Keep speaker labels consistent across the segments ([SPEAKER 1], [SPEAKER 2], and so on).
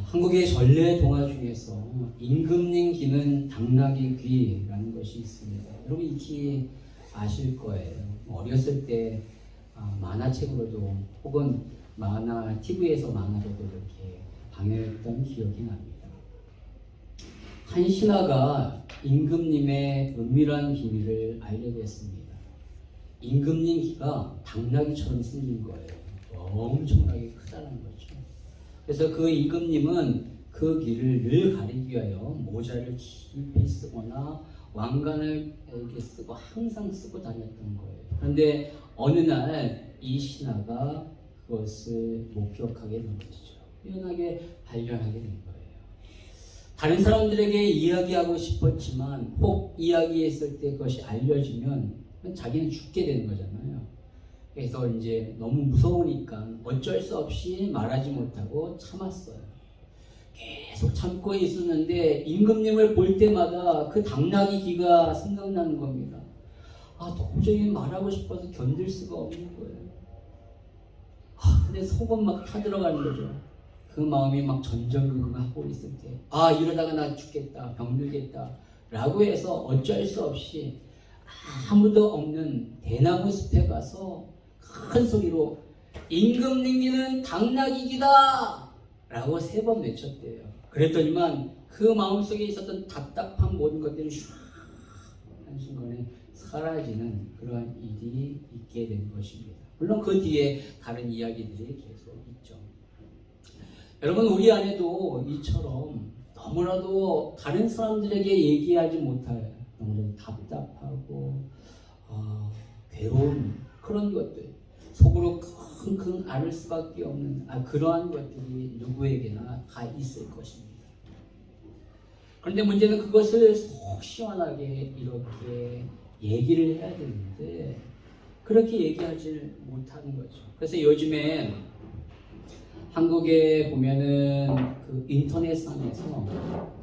[SPEAKER 1] 한국의 전래 동화 중에서 임금님 귀는 당나귀 귀라는 것이 있습니다. 여러분 이 귀 아실 거예요. 어렸을 때 만화책으로도 혹은 만화 TV에서 만화로도 이렇게 방영했던 기억이 납니다. 한 신하가 임금님의 은밀한 비밀을 알게 됐습니다. 임금님 귀가 당나귀처럼 생긴 거예요. 엄청나게 크다는 거죠. 그래서 그 임금님은 그 귀를 늘 가리기 위하여 모자를 깊이 쓰거나 왕관을 이렇게 쓰고 항상 쓰고 다녔던 거예요. 그런데 어느 날 이 신하가 그것을 목격하게 된 것이죠. 우연하게 발견하게 된 거예요. 다른 사람들에게 이야기하고 싶었지만 혹 이야기했을 때 그것이 알려지면 자기는 죽게 되는 거잖아요. 그래서 이제 너무 무서우니까 어쩔 수 없이 말하지 못하고 참았어요. 계속 참고 있었는데 임금님을 볼 때마다 그 당나귀 귀가 생각나는 겁니다. 도저히 말하고 싶어서 견딜 수가 없는 거예요. 근데 속은 막 타들어가는 거죠. 그 마음이 막 전전긍긍하고 있을 때 이러다가 나 죽겠다, 병들겠다 라고 해서 어쩔 수 없이 아무도 없는 대나무 숲에 가서 큰 소리로 임금님 귀는 당나귀 귀다 라고 3번 외쳤대요. 그랬더니만 그 마음속에 있었던 답답한 모든 것들이 슉 한순간에 사라지는 그러한 일이 있게 된 것입니다. 물론 그 뒤에 다른 이야기들이 계속 있죠. 여러분 우리 안에도 이처럼 너무나도 다른 사람들에게 얘기하지 못할 너무나도 답답하고 괴로운 그런 것들 속으로 킁킁 앓을 수밖에 없는 그러한 것들이 누구에게나 다 있을 것입니다. 그런데 문제는 그것을 속 시원하게 이렇게 얘기를 해야 되는데 그렇게 얘기하지 못하는 거죠. 그래서 요즘에 한국에 보면은 그 인터넷상에서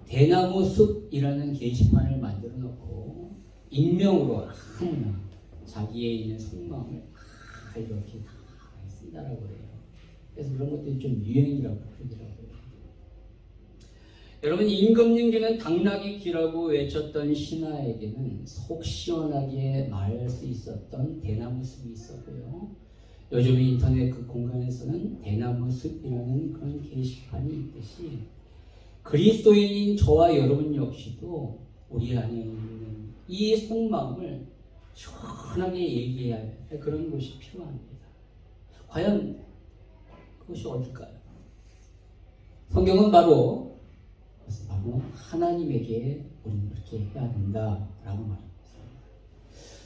[SPEAKER 1] 대나무 숲이라는 게시판을 만들어 놓고 익명으로 아무나 자기의 있는 속마음을 이렇게 다 쓴다라고 그래요. 그래서 그런 것들이 좀 유행이라고 그러더라고요. 여러분 임금님 귀는 당나귀 귀라고 외쳤던 신하에게는 속 시원하게 말할 수 있었던 대나무 숲이 있었고요. 요즘 인터넷 그 공간에서는 대나무 숲이라는 그런 게시판이 있듯이 그리스도인인 저와 여러분 역시도 우리 안에 있는 이 속마음을 시원하게 얘기해야 할 그런 곳이 필요합니다. 과연 그것이 어딜까요? 성경은 바로 하나님에게 우리는 그렇게 해야 된다라고 말합니다.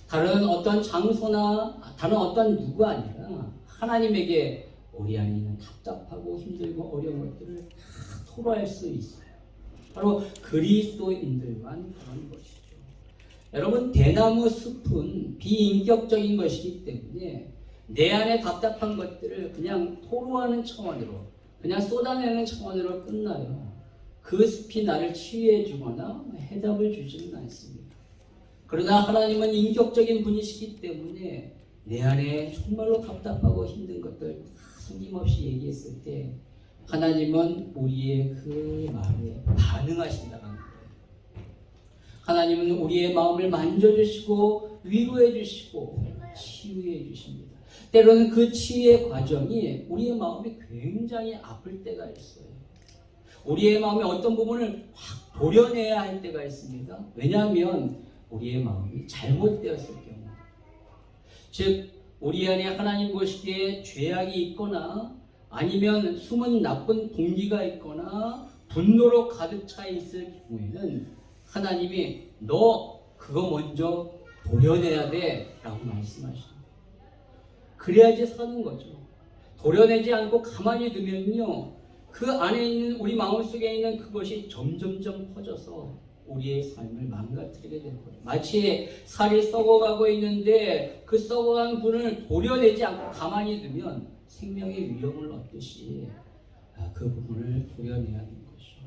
[SPEAKER 1] 다른 어떤 장소나 다른 어떤 누가 아니라 하나님에게 우리 안에 있는 답답하고 힘들고 어려운 것들을 다 토로할 수 있어요. 바로 그리스도인들만 그런 것이죠. 여러분 대나무 숲은 비인격적인 것이기 때문에 내 안에 답답한 것들을 그냥 토로하는 차원으로 그냥 쏟아내는 차원으로 끝나요. 그 숲이 나를 치유해 주거나 해답을 주지는 않습니다. 그러나 하나님은 인격적인 분이시기 때문에 내 안에 정말로 답답하고 힘든 것들 숨김없이 얘기했을 때 하나님은 우리의 그 말에 반응하신다는 거예요. 하나님은 우리의 마음을 만져주시고 위로해 주시고 치유해 주십니다. 때로는 그 치유의 과정이 우리의 마음이 굉장히 아플 때가 있어요. 우리의 마음의 어떤 부분을 확 도려내야 할 때가 있습니다. 왜냐하면 우리의 마음이 잘못되었을 경우, 즉 우리 안에 하나님 보시기에 죄악이 있거나 아니면 숨은 나쁜 동기가 있거나 분노로 가득 차 있을 경우에는 하나님이 너 그거 먼저 도려내야 돼 라고 말씀하십니다. 그래야지 사는 거죠. 도려내지 않고 가만히 두면요 그 안에 있는 우리 마음속에 있는 그것이 점점점 퍼져서 우리의 삶을 망가뜨리게 되는 거예요. 마치 살이 썩어가고 있는데 그 썩어간 분을 도려내지 않고 가만히 두면 생명의 위험을 얻듯이 그 부분을 도려내야 하는 것이죠.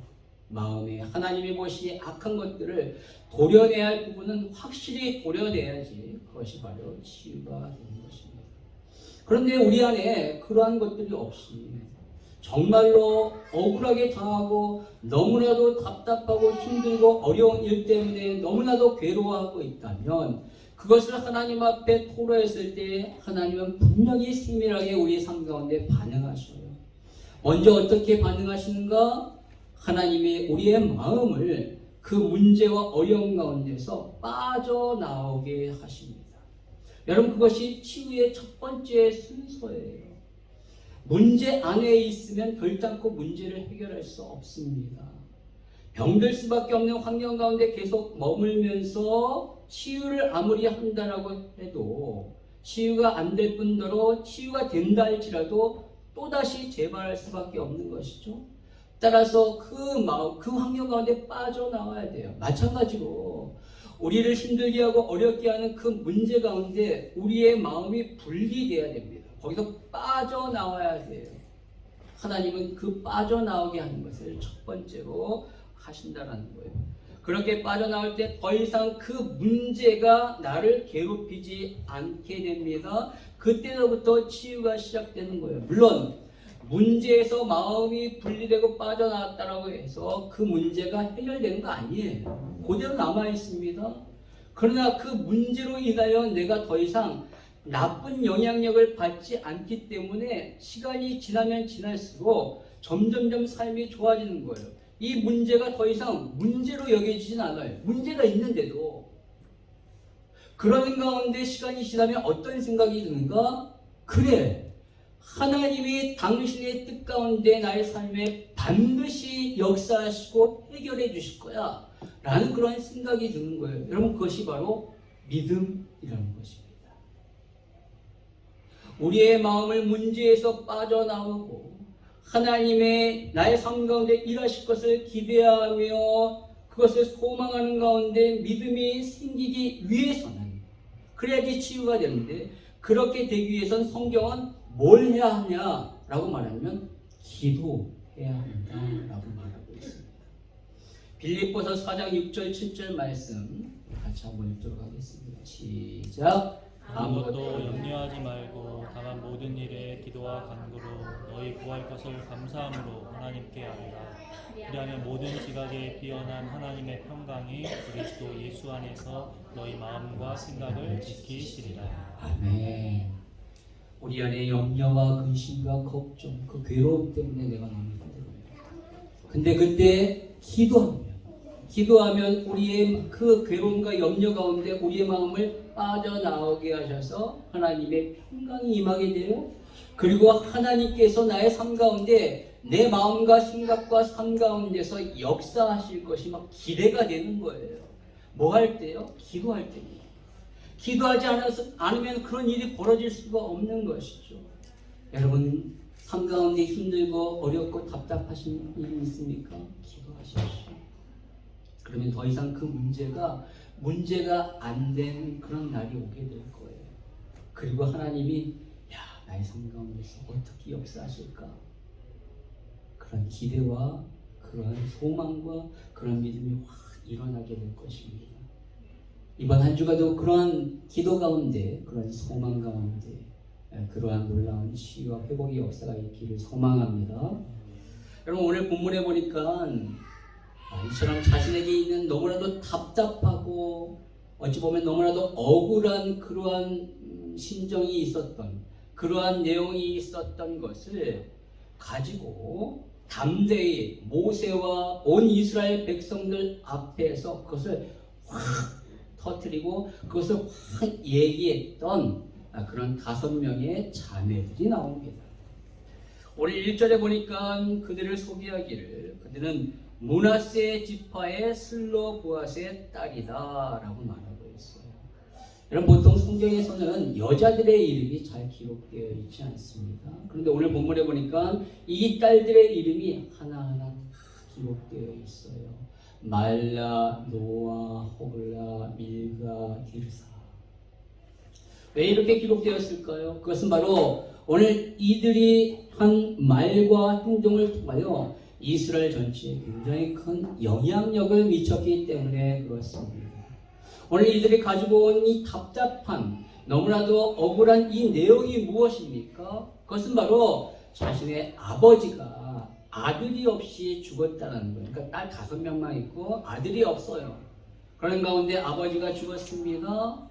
[SPEAKER 1] 마음에 하나님이 보시 악한 것들을 도려내야 할 부분은 확실히 도려내야지 그것이 바로 치유가 되는 것입니다. 그런데 우리 안에 그러한 것들이 없이 정말로 억울하게 당하고 너무나도 답답하고 힘들고 어려운 일 때문에 너무나도 괴로워하고 있다면 그것을 하나님 앞에 토로했을 때 하나님은 분명히 세밀하게 우리의 삶 가운데 반응하셔요. 먼저 어떻게 반응하시는가? 하나님이 우리의 마음을 그 문제와 어려움 가운데서 빠져나오게 하십니다. 여러분, 그것이 치유의 첫 번째 순서예요. 문제 안에 있으면 결단코 문제를 해결할 수 없습니다. 병들 수밖에 없는 환경 가운데 계속 머물면서 치유를 아무리 한다라고 해도 치유가 안 될 뿐더러 치유가 된다 할지라도 또다시 재발할 수밖에 없는 것이죠. 따라서 그 환경 가운데 빠져나와야 돼요. 마찬가지로 우리를 힘들게 하고 어렵게 하는 그 문제 가운데 우리의 마음이 분리돼야 됩니다. 거기서 빠져나와야 돼요. 하나님은 그 빠져나오게 하는 것을 첫 번째로 하신다라는 거예요. 그렇게 빠져나올 때 더 이상 그 문제가 나를 괴롭히지 않게 됩니다. 그때로부터 치유가 시작되는 거예요. 물론 문제에서 마음이 분리되고 빠져나왔다라고 해서 그 문제가 해결되는 거 아니에요. 그대로 남아 있습니다. 그러나 그 문제로 인하여 내가 더 이상 나쁜 영향력을 받지 않기 때문에 시간이 지나면 지날수록 점점점 삶이 좋아지는 거예요. 이 문제가 더 이상 문제로 여겨지진 않아요. 문제가 있는데도. 그러는 가운데 시간이 지나면 어떤 생각이 드는가? 그래, 하나님이 당신의 뜻 가운데 나의 삶에 반드시 역사하시고 해결해 주실 거야 라는 그런 생각이 드는 거예요. 여러분, 그것이 바로 믿음이라는 것입니다. 우리의 마음을 문제에서 빠져나오고 하나님의 나의 삶 가운데 일하실 것을 기대하며 그것을 소망하는 가운데 믿음이 생기기 위해서는, 그래야지 치유가 되는데, 그렇게 되기 위해서는 성경은 뭘 해야 하냐라고 말하면 기도해야 한다라고 말하고 있습니다. 빌립보서 4장 6절 7절 말씀 같이 한번 읽도록 하겠습니다. 시작.
[SPEAKER 2] 아무것도 염려하지 말고 다만 모든 일에 기도와 간구로 너희 구할 것을 감사함으로 하나님께 아뢰라. 그리하면 모든 지각에 뛰어난 하나님의 평강이 그리스도 예수 안에서 너희 마음과 생각을 지키시리라.
[SPEAKER 1] 아멘. 우리 안에 염려와 근심과 걱정, 그 괴로움 때문에 내가 너무 힘들어요. 근데 그때 기도하면 우리의 그 괴로움과 염려 가운데 우리의 마음을 빠져나오게 하셔서 하나님의 평강이 임하게 돼요. 그리고 하나님께서 나의 삶 가운데 내 마음과 생각과 삶 가운데서 역사하실 것이 막 기대가 되는 거예요. 뭐 할 때요? 기도할 때입니다. 기도하지 않으면 그런 일이 벌어질 수가 없는 것이죠. 여러분, 삶 가운데 힘들고 어렵고 답답하신 일이 있습니까? 기도하십시오. 그러면 더 이상 그 문제가 안 된 그런 날이 오게 될 거예요. 그리고 하나님이 나의 삶 가운데서 어떻게 역사하실까? 그런 기대와 그런 소망과 그런 믿음이 확 일어나게 될 것입니다. 이번 한 주가도 그러한 기도 가운데, 그런 소망 가운데 그러한 놀라운 치유와 회복의 역사가 있기를 소망합니다. 여러분, 오늘 본문에 보니까 이처럼 자신에게 있는 너무나도 답답하고 어찌 보면 너무나도 억울한 그러한 심정이 있었던, 그러한 내용이 있었던 것을 가지고 담대히 모세와 온 이스라엘 백성들 앞에서 그것을 확 터뜨리고 그것을 확 얘기했던 그런 5명의 자매들이 나옵니다. 오늘 1절에 보니까 그들을 소개하기를 그들은 므낫세 지파의 슬로보앗의 딸이다 라고 말하고 있어요. 여러분, 보통 성경에서는 여자들의 이름이 잘 기록되어 있지 않습니다. 그런데 오늘 본문에 보니까 이 딸들의 이름이 하나하나 다 기록되어 있어요. 말라, 노아, 호글라, 밀가, 디르사. 왜 이렇게 기록되었을까요? 그것은 바로 오늘 이들이 한 말과 행동을 통하여 이스라엘 전체에 굉장히 큰 영향력을 미쳤기 때문에 그렇습니다. 오늘 이들이 가지고 온 이 답답한, 너무나도 억울한 이 내용이 무엇입니까? 그것은 바로 자신의 아버지가 아들이 없이 죽었다는 거예요. 그러니까 딸 5명만 있고 아들이 없어요. 그런 가운데 아버지가 죽었습니다.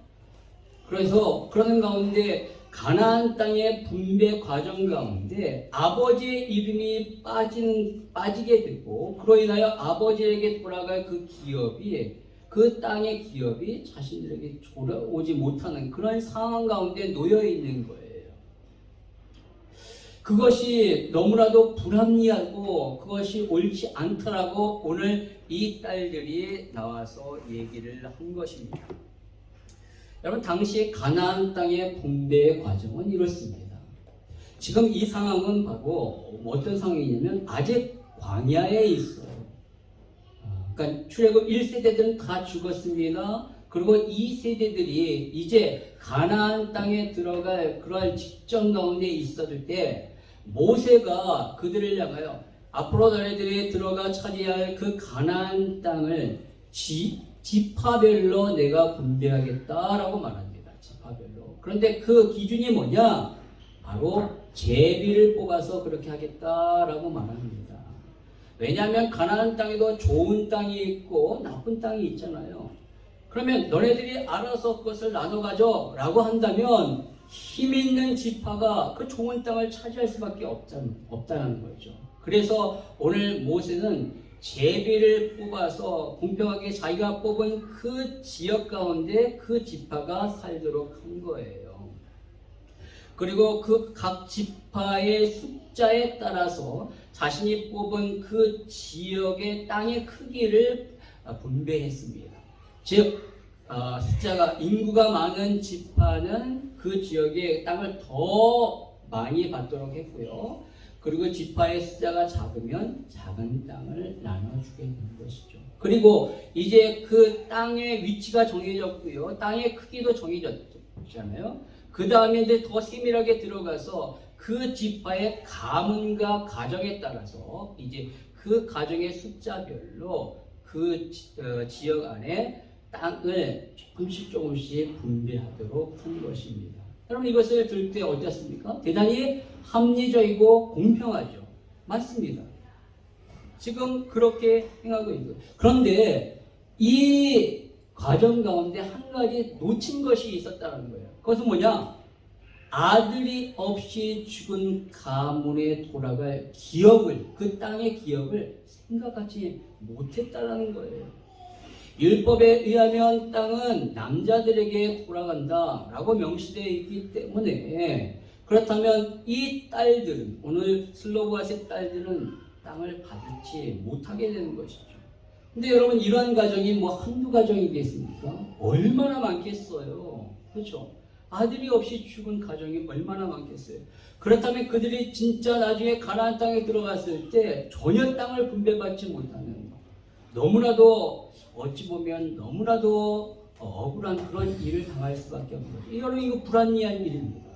[SPEAKER 1] 그래서 그러는 가운데 가나안 땅의 분배 과정 가운데 아버지의 이름이 빠지게 되고, 그로 인하여 아버지에게 돌아갈 그 기업이, 그 땅의 기업이 자신들에게 돌아오지 못하는 그런 상황 가운데 놓여 있는 거예요. 그것이 너무나도 불합리하고 그것이 옳지 않다라고 오늘 이 딸들이 나와서 얘기를 한 것입니다. 여러분, 당시 가나안 땅의 분배의 과정은 이렇습니다. 지금 이 상황은 바로 어떤 상황이냐면 아직 광야에 있어요. 그러니까 출애굽 1세대들은 다 죽었습니다. 그리고 2세대들이 이제 가나안 땅에 들어갈 그럴 직전 가운데 있었을 때 모세가 그들을 향하여 앞으로 너희들이 들어가 차지할 그 가나안 땅을 지파별로 내가 분배하겠다라고 말합니다. 지파별로. 그런데 그 기준이 뭐냐? 바로 제비를 뽑아서 그렇게 하겠다라고 말합니다. 왜냐하면 가나안 땅에도 좋은 땅이 있고 나쁜 땅이 있잖아요. 그러면 너네들이 알아서 그것을 나눠 가져라고 한다면 힘 있는 지파가 그 좋은 땅을 차지할 수밖에 없다는 거죠. 그래서 오늘 모세는 제비를 뽑아서 공평하게 자기가 뽑은 그 지역 가운데 그 지파가 살도록 한 거예요. 그리고 그 각 지파의 숫자에 따라서 자신이 뽑은 그 지역의 땅의 크기를 분배했습니다. 즉 숫자가 인구가 많은 지파는 그 지역의 땅을 더 많이 받도록 했고요. 그리고 지파의 숫자가 작으면 작은 땅을 나눠주게 된 것이죠. 그리고 이제 그 땅의 위치가 정해졌고요. 땅의 크기도 정해졌잖아요. 그 다음에 이제 더 세밀하게 들어가서 그 지파의 가문과 가정에 따라서 이제 그 가정의 숫자별로 그 지역 안에 땅을 조금씩 분배하도록 한 것입니다. 여러분, 이것을 들을 때 어떻습니까? 대단히 합리적이고 공평하죠. 맞습니다. 지금 그렇게 행하고 있는 거예요. 그런데 이 과정 가운데 한 가지 놓친 것이 있었다는 거예요. 그것은 뭐냐? 아들이 없이 죽은 가문에 돌아갈 기업을, 그 땅의 기업을 생각하지 못했다는 거예요. 율법에 의하면 땅은 남자들에게 돌아간다라고 명시되어 있기 때문에, 그렇다면 이 딸들은, 오늘 슬로보아스의 딸들은 땅을 받지 못하게 되는 것이죠. 근데 여러분, 이러한 가정이 뭐 한두 가정이겠습니까? 얼마나 많겠어요. 그렇죠? 아들이 없이 죽은 가정이 얼마나 많겠어요. 그렇다면 그들이 진짜 나중에 가나안 땅에 들어갔을 때 전혀 땅을 분배받지 못하는, 너무나도 어찌 보면 너무나도 억울한 그런 일을 당할 수밖에 없는 거죠. 여러분, 이거 불합리한 일입니다.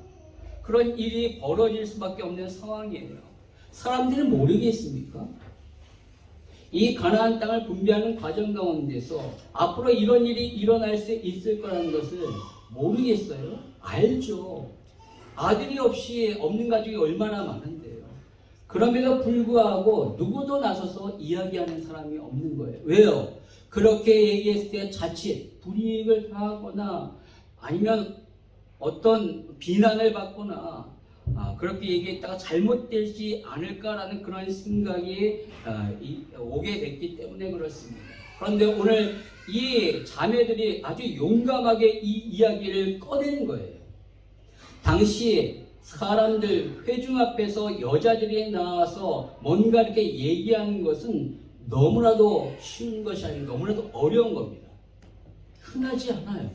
[SPEAKER 1] 그런 일이 벌어질 수밖에 없는 상황이에요. 사람들은 모르겠습니까? 이 가나안 땅을 분배하는 과정 가운데서 앞으로 이런 일이 일어날 수 있을 거라는 것을 모르겠어요? 알죠. 아들이 없이 없는 가족이 얼마나 많은데요. 그럼에도 불구하고 누구도 나서서 이야기하는 사람이 없는 거예요. 왜요? 그렇게 얘기했을 때 자칫 불이익을 당하거나 아니면 어떤 비난을 받거나 그렇게 얘기했다가 잘못되지 않을까라는 그런 생각이 오게 됐기 때문에 그렇습니다. 그런데 오늘 이 자매들이 아주 용감하게 이 이야기를 꺼낸 거예요. 당시 사람들 회중 앞에서 여자들이 나와서 뭔가 이렇게 얘기하는 것은 너무나도 쉬운 것이 아니고 너무나도 어려운 겁니다. 흔하지 않아요.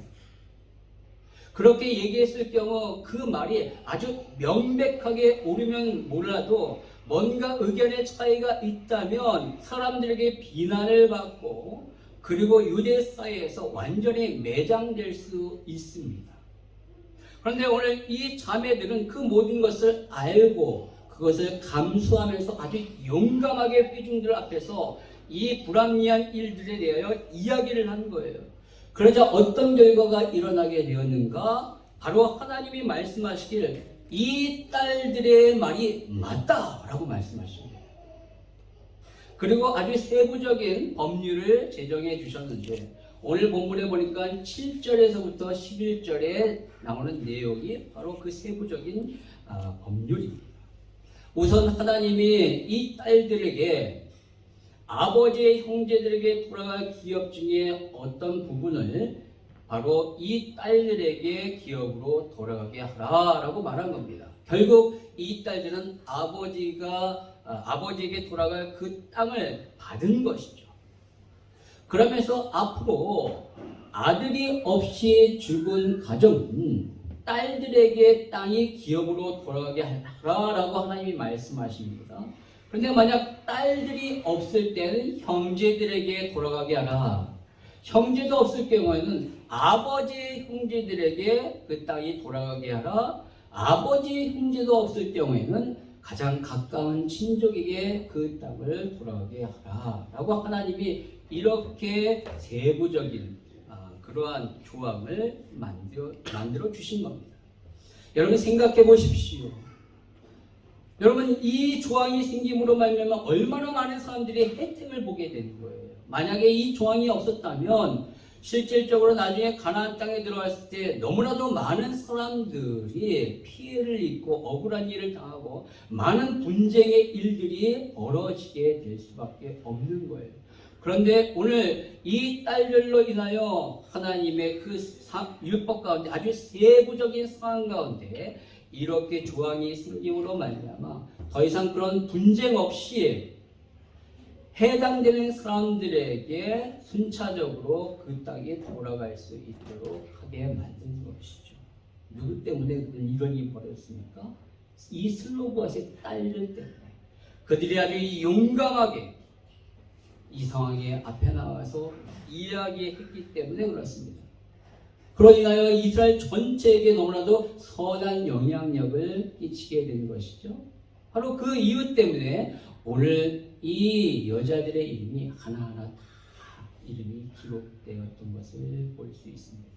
[SPEAKER 1] 그렇게 얘기했을 경우 그 말이 아주 명백하게 옳으면 몰라도 뭔가 의견의 차이가 있다면 사람들에게 비난을 받고 그리고 유대 사회에서 완전히 매장될 수 있습니다. 그런데 오늘 이 자매들은 그 모든 것을 알고 그것을 감수하면서 아주 용감하게 회중들 앞에서 이 불합리한 일들에 대하여 이야기를 한 거예요. 그러자 어떤 결과가 일어나게 되었는가? 바로 하나님이 말씀하시길 이 딸들의 말이 맞다라고 말씀하십니다. 그리고 아주 세부적인 법률을 제정해 주셨는데 오늘 본문에 보니까 7절에서부터 11절에 나오는 내용이 바로 그 세부적인 법률입니다. 우선 하나님이 이 딸들에게 아버지의 형제들에게 돌아갈 기업 중에 어떤 부분을 바로 이 딸들에게 기업으로 돌아가게 하라라고 말한 겁니다. 결국 이 딸들은 아버지에게 돌아갈 그 땅을 받은 것이죠. 그러면서 앞으로 아들이 없이 죽은 가정은 딸들에게 땅이 기업으로 돌아가게 하라라고 하나님이 말씀하십니다. 그런데 만약 딸들이 없을 때는 형제들에게 돌아가게 하라. 형제도 없을 경우에는 아버지의 형제들에게 그 땅이 돌아가게 하라. 아버지의 형제도 없을 경우에는 가장 가까운 친족에게 그 땅을 돌아가게 하라 라고 하나님이 이렇게 세부적인 그러한 조항을 만들어 주신 겁니다. 여러분 생각해 보십시오. 여러분 이 조항이 생김으로 말미암아 얼마나 많은 사람들이 혜택을 보게 되는 거예요. 만약에 이 조항이 없었다면 실질적으로 나중에 가나안 땅에 들어갔을 때 너무나도 많은 사람들이 피해를 입고 억울한 일을 당하고 많은 분쟁의 일들이 벌어지게 될 수밖에 없는 거예요. 그런데 오늘 이 딸들로 인하여 하나님의 그 율법 가운데 아주 세부적인 상황 가운데 이렇게 조항이 생김으로 말미암아 더 이상 그런 분쟁 없이 해당되는 사람들에게 순차적으로 그 땅에 돌아갈 수 있도록 하게 만든 것이죠. 누구 때문에 이런 일이 벌어졌습니까? 이 슬로보아스의 딸들 때문에. 그들이 아주 용감하게 이 상황에 앞에 나와서 이야기했기 때문에 그렇습니다. 그로 인하여 이스라엘 전체에게 너무나도 선한 영향력을 끼치게 된 것이죠. 바로 그 이유 때문에 오늘 이 여자들의 이름이 하나하나 다 이름이 기록되었던 것을 볼 수 있습니다.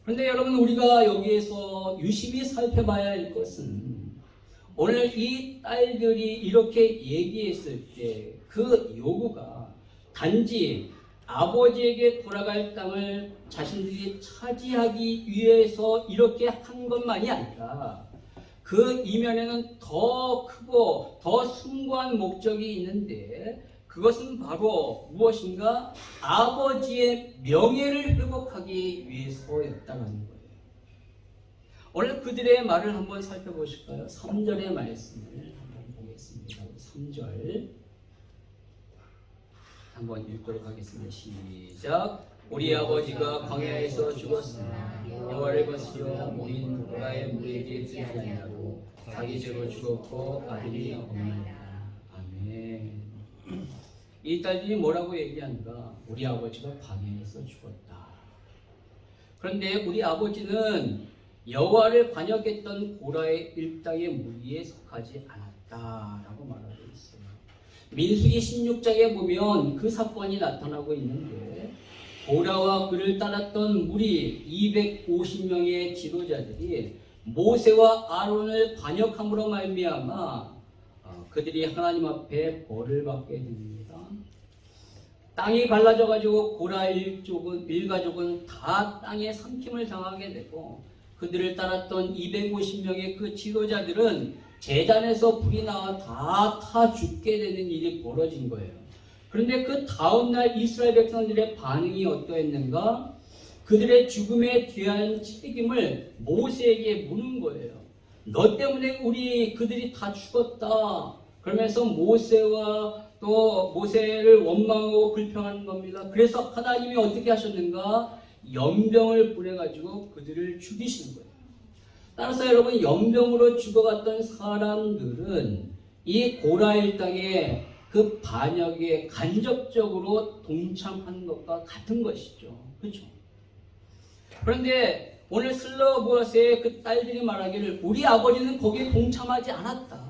[SPEAKER 1] 그런데 여러분 우리가 여기에서 유심히 살펴봐야 할 것은 오늘 이 딸들이 이렇게 얘기했을 때 그 요구가 단지 아버지에게 돌아갈 땅을 자신들이 차지하기 위해서 이렇게 한 것만이 아니라 그 이면에는 더 크고 더 숭고한 목적이 있는데 그것은 바로 무엇인가? 아버지의 명예를 회복하기 위해서였다는 거예요. 오늘 그들의 말을 한번 살펴보실까요? 3절의 말씀을 한번 보겠습니다. 3절 한번 읽도록 하겠습니다. 시작. 우리 아버지가 광야에서 죽었으나 여호와를 거스려 모인 고라의 무리에게 쓰지 아니하고 자기 죄로 죽었고 아들이 없느니라. 아멘. 이 딸들이 뭐라고 얘기한가? 우리 아버지가 광야에서 죽었다. 그런데 우리 아버지는 여호와를 반역했던 고라의 일당의 무리에 속하지 않았다라고 말하고 있어요. 민수기 16장에 보면 그 사건이 나타나고 있는데 고라와 그를 따랐던 무리 250명의 지도자들이 모세와 아론을 반역함으로 말미암아 그들이 하나님 앞에 벌을 받게 됩니다. 땅이 갈라져 가지고 고라 일가족은 다 땅에 삼킴을 당하게 되고 그들을 따랐던 250명의 그 지도자들은 제단에서 불이 나와 다 타 죽게 되는 일이 벌어진 거예요. 그런데 그 다음날 이스라엘 백성들의 반응이 어떠했는가? 그들의 죽음에 대한 책임을 모세에게 묻는 거예요. 너 때문에 그들이 다 죽었다. 그러면서 모세를 원망하고 불평하는 겁니다. 그래서 하나님이 어떻게 하셨는가? 연병을 보내가지고 그들을 죽이시는 거예요. 따라서 여러분 연병으로 죽어갔던 사람들은 이 고라 일당의 그 반역에 간접적으로 동참한 것과 같은 것이죠. 그렇죠? 그런데 오늘 슬로보아스의 그 딸들이 말하기를 우리 아버지는 거기에 동참하지 않았다.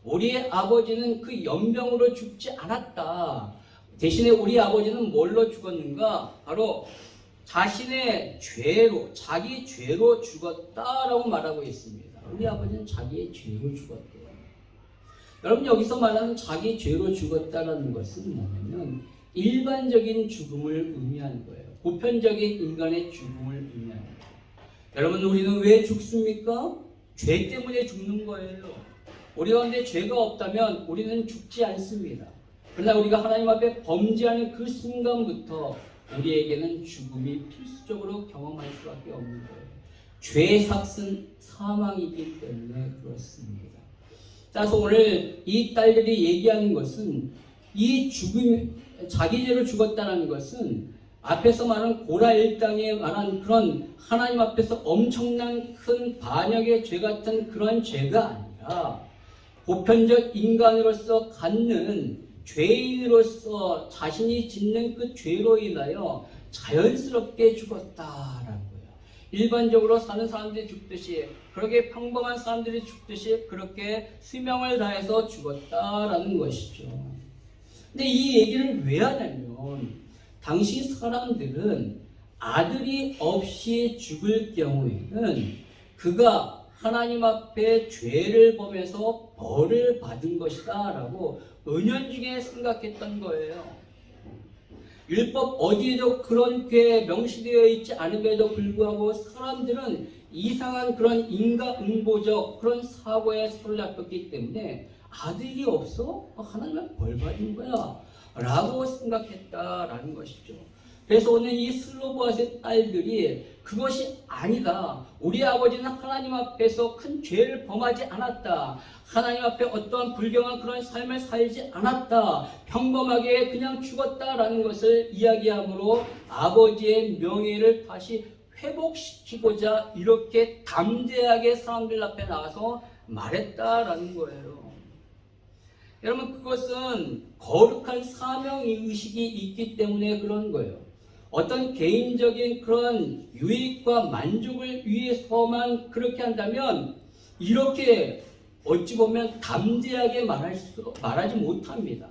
[SPEAKER 1] 우리 아버지는 그 연병으로 죽지 않았다. 대신에 우리 아버지는 뭘로 죽었는가? 바로 자기 죄로 죽었다라고 말하고 있습니다. 우리 아버지는 자기의 죄로 죽었대요. 여러분, 여기서 말하는 자기 죄로 죽었다라는 것은 뭐냐면 일반적인 죽음을 의미하는 거예요. 보편적인 인간의 죽음을 의미하는 거예요. 여러분, 우리는 왜 죽습니까? 죄 때문에 죽는 거예요. 우리 가운데 죄가 없다면 우리는 죽지 않습니다. 그러나 우리가 하나님 앞에 범죄하는 그 순간부터 우리에게는 죽음이 필수적으로 경험할 수밖에 없는 거예요. 죄의 삭은 사망이기 때문에 그렇습니다. 그래서 오늘 이 딸들이 얘기하는 것은 이 죽음이 자기 죄로 죽었다는 것은 앞에서 말한 고라 일당에 말한 그런 하나님 앞에서 엄청난 큰 반역의 죄 같은 그런 죄가 아니라 보편적 인간으로서 갖는 죄인으로서 자신이 짓는 그 죄로 인하여 자연스럽게 죽었다라고요. 일반적으로 사는 사람들이 죽듯이, 그렇게 평범한 사람들이 죽듯이 그렇게 수명을 다해서 죽었다라는 것이죠. 근데 이 얘기를 왜 하냐면 당시 사람들은 아들이 없이 죽을 경우에는 그가 하나님 앞에 죄를 범해서 벌을 받은 것이다 라고 은연중에 생각했던 거예요. 율법 어디에도 그렇게 명시되어 있지 않음에도 불구하고 사람들은 이상한 그런 인과응보적 그런 사고에 사로잡혔기 때문에 아들이 없어? 하나님은 벌 받은 거야 라고 생각했다라는 것이죠. 그래서 오늘 이 슬로보아스의 딸들이 그것이 아니다. 우리 아버지는 하나님 앞에서 큰 죄를 범하지 않았다. 하나님 앞에 어떠한 불경한 그런 삶을 살지 않았다. 평범하게 그냥 죽었다라는 것을 이야기함으로 아버지의 명예를 다시 회복시키고자 이렇게 담대하게 사람들 앞에 나와서 말했다라는 거예요. 여러분, 그것은 거룩한 사명의식이 있기 때문에 그런 거예요. 어떤 개인적인 그런 유익과 만족을 위해서만 그렇게 한다면 이렇게 어찌 보면 담대하게 말하지 못합니다.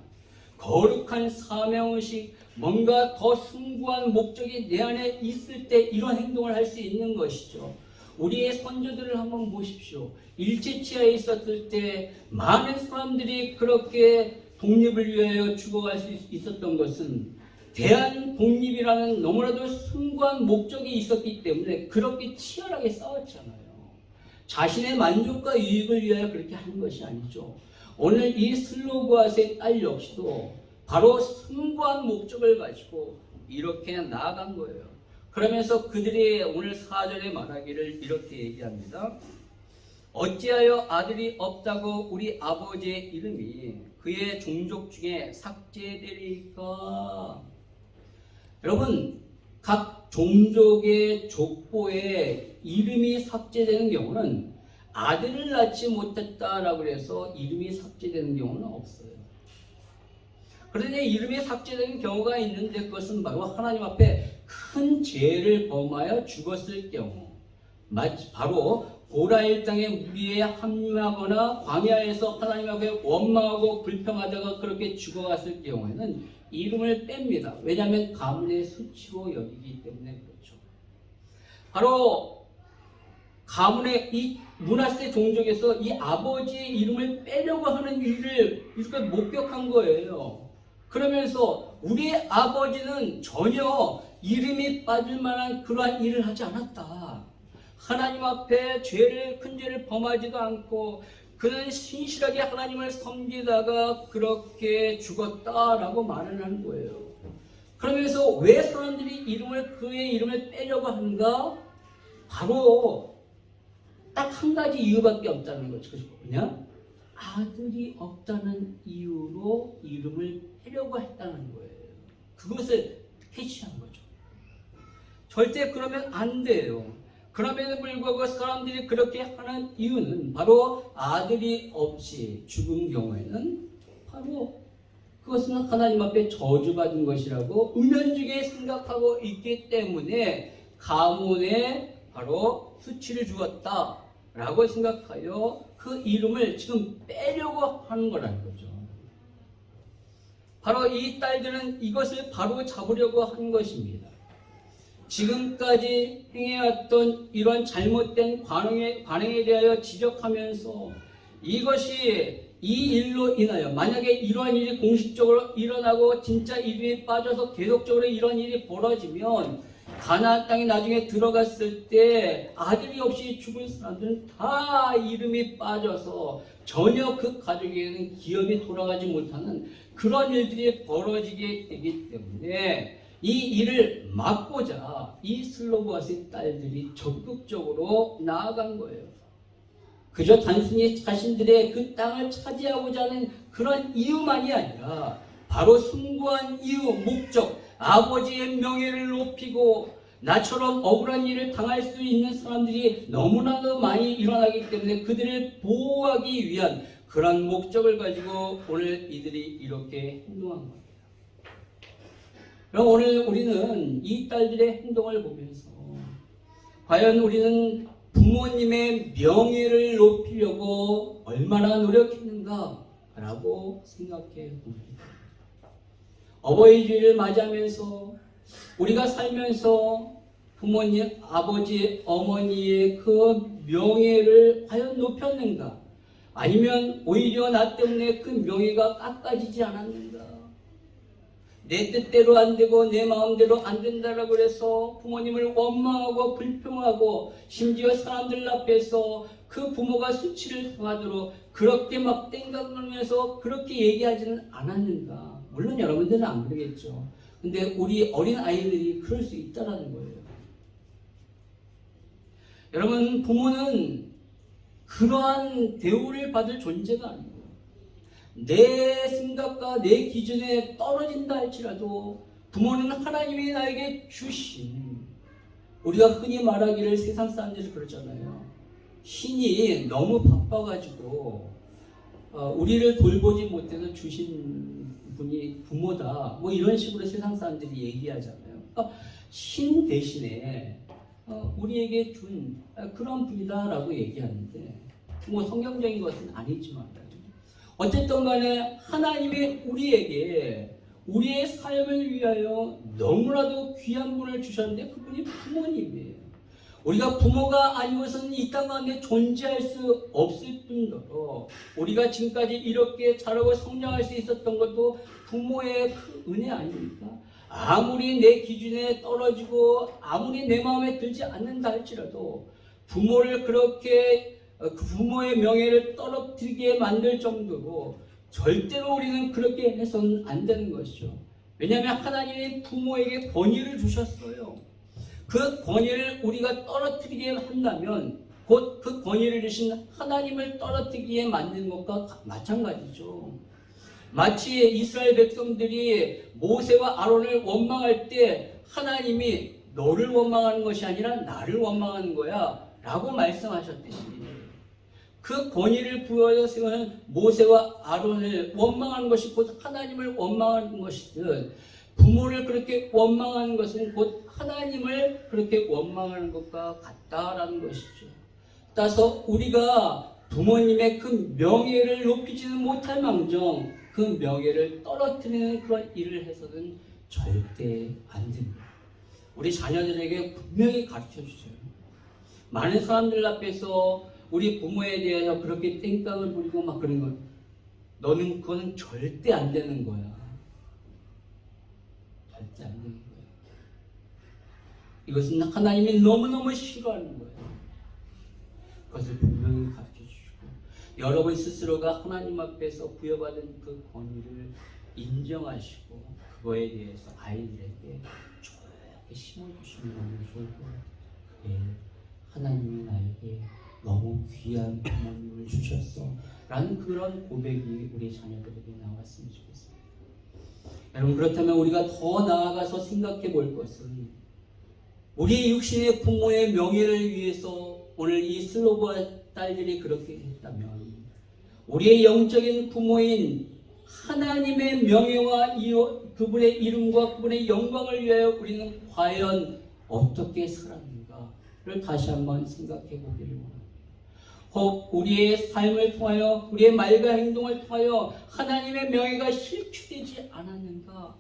[SPEAKER 1] 거룩한 사명의식, 뭔가 더 숭고한 목적이 내 안에 있을 때 이런 행동을 할 수 있는 것이죠. 우리의 선조들을 한번 보십시오. 일제치하에 있었을 때 많은 사람들이 그렇게 독립을 위하여 죽어갈 수 있었던 것은 대한 독립이라는 너무나도 숭고한 목적이 있었기 때문에 그렇게 치열하게 싸웠잖아요. 자신의 만족과 유익을 위하여 그렇게 하는 것이 아니죠. 오늘 이 슬로보아스의 딸 역시도 바로 숭고한 목적을 가지고 이렇게 나아간 거예요. 그러면서 그들이 오늘 4절에 말하기를 이렇게 얘기합니다. 어찌하여 아들이 없다고 우리 아버지의 이름이 그의 종족 중에 삭제되리까? 여러분, 각 종족의 족보에 이름이 삭제되는 경우는 아들을 낳지 못했다라고 해서 이름이 삭제되는 경우는 없어요. 그런데 이름이 삭제되는 경우가 있는데 그것은 바로 하나님 앞에 큰 죄를 범하여 죽었을 경우, 바로 고라일 땅의 무리에 합류하거나 광야에서 하나님 앞에 원망하고 불평하다가 그렇게 죽어갔을 경우에는 이름을 뺍니다. 왜냐하면 가문의 수치로 여기기 때문에 그렇죠. 바로 가문의 이 므낫세 종족에서 이 아버지의 이름을 빼려고 하는 일을 이렇게 목격한 거예요. 그러면서 우리의 아버지는 전혀 이름이 빠질 만한 그러한 일을 하지 않았다. 하나님 앞에 큰 죄를 범하지도 않고 그는 신실하게 하나님을 섬기다가 그렇게 죽었다라고 말을 하는 거예요. 그러면서 왜 사람들이 그의 이름을 빼려고 하는가? 바로 딱 한 가지 이유밖에 없다는 거죠. 그냥 아들이 없다는 이유로 이름을 빼려고 했다는 거예요. 그것을 캐치한 거죠. 절대 그러면 안 돼요. 그럼에도 불구하고 사람들이 그렇게 하는 이유는 바로 아들이 없이 죽은 경우에는 바로 그것은 하나님 앞에 저주받은 것이라고 은연중에 생각하고 있기 때문에 가문에 바로 수치를 주었다라고 생각하여 그 이름을 지금 빼려고 하는 거라는 거죠. 바로 이 딸들은 이것을 바로 잡으려고 한 것입니다. 지금까지 행해왔던 이런 잘못된 관행에 대하여 지적하면서 이것이 이 일로 인하여 만약에 이러한 일이 공식적으로 일어나고 진짜 이름이 빠져서 계속적으로 이런 일이 벌어지면 가나안 땅에 나중에 들어갔을 때 아들이 없이 죽은 사람들은 다 이름이 빠져서 전혀 그 가족에게는 기업이 돌아가지 못하는 그런 일들이 벌어지게 되기 때문에 이 일을 막고자 이 슬로보아스의 딸들이 적극적으로 나아간 거예요. 그저 단순히 자신들의 그 땅을 차지하고자 하는 그런 이유만이 아니라 바로 숭고한 이유, 목적, 아버지의 명예를 높이고 나처럼 억울한 일을 당할 수 있는 사람들이 너무나도 많이 일어나기 때문에 그들을 보호하기 위한 그런 목적을 가지고 오늘 이들이 이렇게 행동한 겁니다. 그럼 오늘 우리는 이 딸들의 행동을 보면서 과연 우리는 부모님의 명예를 높이려고 얼마나 노력했는가 라고 생각해 봅니다. 어버이 주일을 맞이하면서 우리가 살면서 부모님, 아버지, 어머니의 그 명예를 과연 높였는가? 아니면 오히려 나 때문에 그 명예가 깎아지지 않았는가? 내 뜻대로 안 되고 내 마음대로 안 된다라고 해서 부모님을 원망하고 불평하고 심지어 사람들 앞에서 그 부모가 수치를 당하도록 그렇게 막 땡깡거리면서 그렇게 얘기하지는 않았는가? 물론 여러분들은 안 그러겠죠. 근데 우리 어린 아이들이 그럴 수 있다라는 거예요. 여러분, 부모는 그러한 대우를 받을 존재가 아니에요. 내 생각과 내 기준에 떨어진다 할지라도 부모는 하나님이 나에게 주신, 우리가 흔히 말하기를 세상 사람들이 그러잖아요. 신이 너무 바빠가지고 우리를 돌보지 못해서 주신 분이 부모다, 뭐 이런 식으로 세상 사람들이 얘기하잖아요. 그러니까 신 대신에 우리에게 준 그런 분이다라고 얘기하는데 뭐 성경적인 것은 아니지만 어쨌든 간에 하나님이 우리에게 우리의 삶을 위하여 너무나도 귀한 분을 주셨는데 그분이 부모님이에요. 우리가 부모가 아니고서는 이 땅 가운데 존재할 수 없을 뿐더러 우리가 지금까지 이렇게 자라고 성장할 수 있었던 것도 부모의 그 은혜 아닙니까? 아무리 내 기준에 떨어지고 아무리 내 마음에 들지 않는다 할지라도 부모를 그렇게 부모의 명예를 떨어뜨리게 만들 정도로 절대로 우리는 그렇게 해서는 안 되는 것이죠. 왜냐하면 하나님이 부모에게 권위를 주셨어요. 그 권위를 우리가 떨어뜨리게 한다면 곧 그 권위를 주신 하나님을 떨어뜨리게 만드는 것과 마찬가지죠. 마치 이스라엘 백성들이 모세와 아론을 원망할 때 하나님이 너를 원망하는 것이 아니라 나를 원망하는 거야 라고 말씀하셨듯이 그 권위를 부여해서 세우는 모세와 아론을 원망하는 것이 곧 하나님을 원망하는 것이듯 부모를 그렇게 원망하는 것은 곧 하나님을 그렇게 원망하는 것과 같다라는 것이죠. 따라서 우리가 부모님의 그 명예를 높이지는 못할 망정 그 명예를 떨어뜨리는 그런 일을 해서는 절대 안 됩니다. 우리 자녀들에게 분명히 가르쳐 주세요. 많은 사람들 앞에서 우리 부모에 대해서 그렇게 땡깡을 부리고 막 그런 거, 너는 그거는 절대 안 되는 거야. 절대 안 되는 거야. 이것은 하나님이 너무너무 싫어하는 거예요. 그것을 분명히 가르쳐 주시고 여러분 스스로가 하나님 앞에서 부여받은 그 권위를 인정하시고 그거에 대해서 아이들에게 좋게 심어주시면 너무 좋을 거예요. 네, 하나님이 나에게 너무 귀한 부모님을 주셨어 라는 그런 고백이 우리 자녀들에게 나왔으면 좋겠습니다. 여러분, 그렇다면 우리가 더 나아가서 생각해 볼 것은 우리 육신의 부모의 명예를 위해서 오늘 이 슬로보아 딸들이 그렇게 했다면 우리의 영적인 부모인 하나님의 명예와 그분의 이름과 그분의 영광을 위하여 우리는 과연 어떻게 살았는가를 다시 한번 생각해 보기를 원합니다. 혹 우리의 삶을 통하여 우리의 말과 행동을 통하여 하나님의 명예가 실추되지 않았는가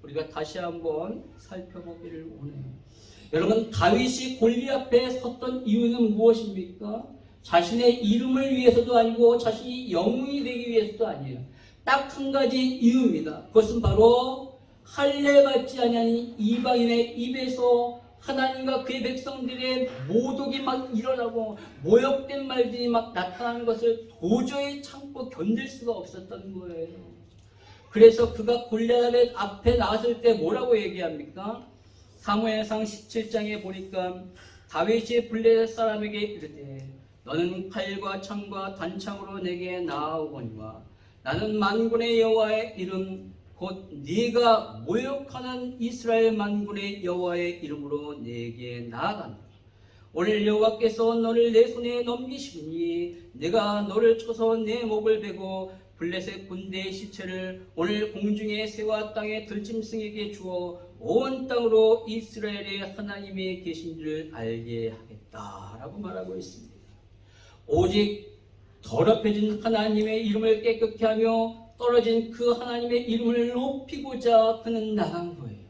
[SPEAKER 1] 우리가 다시 한번 살펴보기를 원해요. 여러분, 다윗이 골리앗 앞에 섰던 이유는 무엇입니까? 자신의 이름을 위해서도 아니고 자신이 영웅이 되기 위해서도 아니에요. 딱 한 가지 이유입니다. 그것은 바로 할례받지 아니하는 이방인의 입에서 하나님과 그의 백성들의 모독이 막 일어나고 모욕된 말들이 막 나타나는 것을 도저히 참고 견딜 수가 없었던 거예요. 그래서 그가 골리앗 앞에 나왔을 때 뭐라고 얘기합니까? 사무엘상 17장에 보니까 다윗이 블레셋 사람에게 이르되 너는 칼과 창과 단창으로 내게 나아오거니와 나는 만군의 여호와의 이름 곧 네가 모욕하는 이스라엘 만군의 여호와의 이름으로 내게 나아간다. 오늘 여호와께서 너를 내 손에 넘기시니 내가 너를 쳐서 내 목을 베고 블레셋 군대의 시체를 오늘 공중의 새와 땅의 들짐승에게 주어 온 땅으로 이스라엘의 하나님이 계신 줄 알게 하겠다라고 말하고 있습니다. 오직 더럽혀진 하나님의 이름을 깨끗게 하며 떨어진 그 하나님의 이름을 높이고자 그는 나간 거예요.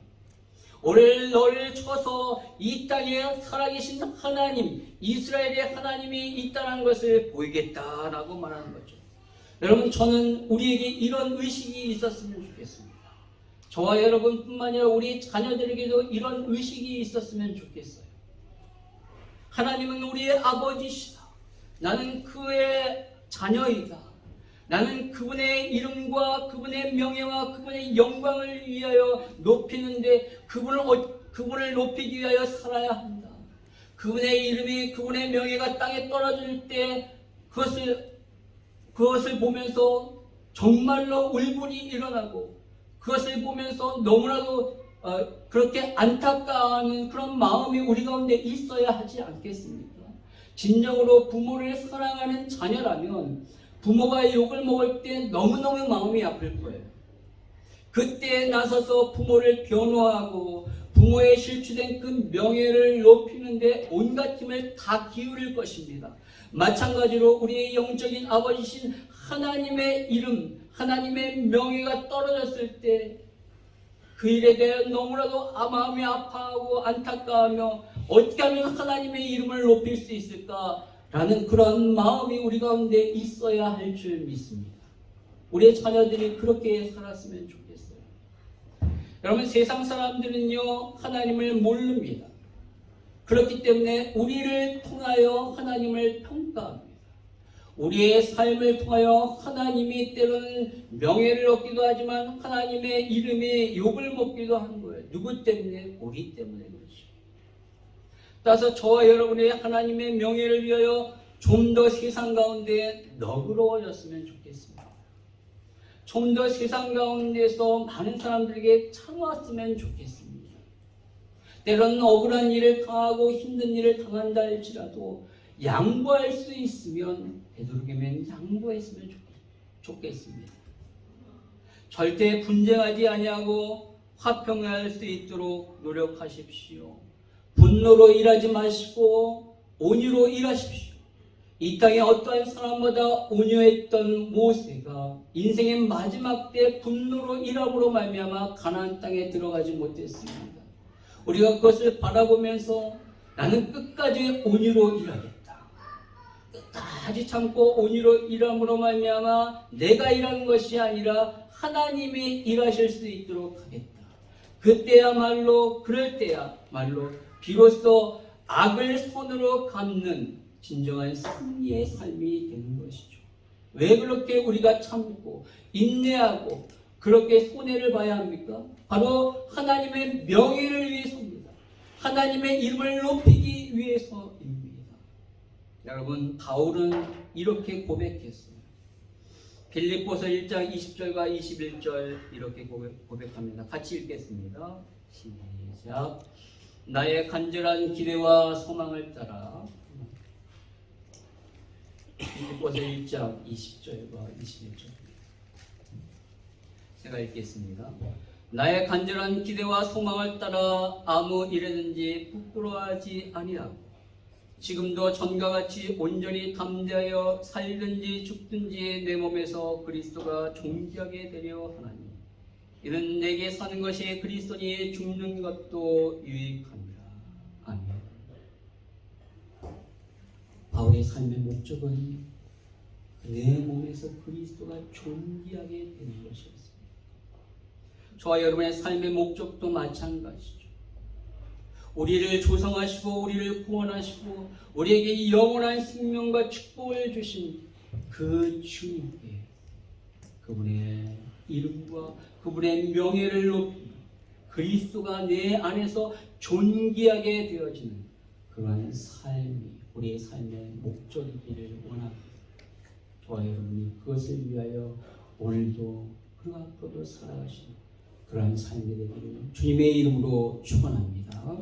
[SPEAKER 1] 오늘 너를 쳐서 이 땅에 살아계신 하나님, 이스라엘의 하나님이 있다는 것을 보이겠다라고 말하는 거죠. 여러분, 저는 우리에게 이런 의식이 있었으면 좋겠습니다. 저와 여러분뿐만 아니라 우리 자녀들에게도 이런 의식이 있었으면 좋겠어요. 하나님은 우리의 아버지시다. 나는 그의 자녀이다. 나는 그분의 이름과 그분의 명예와 그분의 영광을 위하여 높이는데 그분을 높이기 위하여 살아야 한다. 그분의 이름이 그분의 명예가 땅에 떨어질 때 그것을 보면서 정말로 울분이 일어나고 그것을 보면서 너무나도 그렇게 안타까워하는 그런 마음이 우리 가운데 있어야 하지 않겠습니까? 진정으로 부모를 사랑하는 자녀라면 부모가 욕을 먹을 때 너무너무 마음이 아플 거예요. 그때 나서서 부모를 변호하고 부모의 실추된 그 명예를 높이는데 온갖 힘을 다 기울일 것입니다. 마찬가지로 우리의 영적인 아버지신 하나님의 이름, 하나님의 명예가 떨어졌을 때 그 일에 대해 너무나도 마음이 아파하고 안타까워하며 어떻게 하면 하나님의 이름을 높일 수 있을까라는 그런 마음이 우리 가운데 있어야 할 줄 믿습니다. 우리의 자녀들이 그렇게 살았으면 좋겠어요. 여러분, 세상 사람들은요 하나님을 모릅니다. 그렇기 때문에 우리를 통하여 하나님을 평가합니다. 우리의 삶을 통하여 하나님이 때로는 명예를 얻기도 하지만 하나님의 이름에 욕을 먹기도 하는 거예요. 누구 때문에? 우리 때문에 그렇죠. 따라서 저와 여러분의 하나님의 명예를 위하여 좀 더 세상 가운데 너그러워졌으면 좋겠습니다. 좀 더 세상 가운데서 많은 사람들에게 참았으면 좋겠습니다. 때로는 억울한 일을 당하고 힘든 일을 당한다 할지라도 양보할 수 있으면 되도록이면 양보했으면 좋겠습니다. 절대 분쟁하지 아니하고 화평할 수 있도록 노력하십시오. 분노로 일하지 마시고 온유로 일하십시오. 이 땅에 어떠한 사람보다 온유했던 모세가 인생의 마지막 때 분노로 일함으로 말미암아 가나안 땅에 들어가지 못했습니다. 우리가 그것을 바라보면서 나는 끝까지 온유로 일하겠다. 끝까지 참고 온유로 일함으로 말미암아 내가 일하는 것이 아니라 하나님이 일하실 수 있도록 하겠다. 그때야말로 그럴 때야말로 비로소 악을 선으로 갚는 진정한 승리의 삶이 되는 것이죠. 왜 그렇게 우리가 참고 인내하고 그렇게 손해를 봐야 합니까? 바로 하나님의 명예를 위해서입니다. 하나님의 이름을 높이기 위해서입니다. 여러분, 바울은 이렇게 고백했어요. 빌립보서 1장 20절과 21절 이렇게 고백합니다. 같이 읽겠습니다. 시작. 나의 간절한 기대와 소망을 따라. 빌립보서 1장 20절과 21절 제가 읽겠습니다. 나의 간절한 기대와 소망을 따라 아무 일에든지 부끄러워하지 아니하고 지금도 전과 같이 온전히 담대하여 살든지 죽든지 내 몸에서 그리스도가 존귀하게 되려 하나니 이는 내게 사는 것이 그리스도니 죽는 것도 유익함이라. 우리의 삶의 목적은 내 몸에서 그리스도가 존귀하게 되는 것이었습니다. 저와 여러분의 삶의 목적도 마찬가지죠. 우리를 조성하시고 우리를 구원하시고 우리에게 이 영원한 생명과 축복을 주신 그 주님께 그분의 이름과 그분의 명예를 높이 그리스도가 내 안에서 존귀하게 되어지는 그러한 삶이 우리의 삶의 목적이기를 원합니다. 저와 여러분이 그것을 위하여 오늘도 그리고 앞으로도 살아가시는 그러한 삶이 되기를 주님의 이름으로 축원합니다.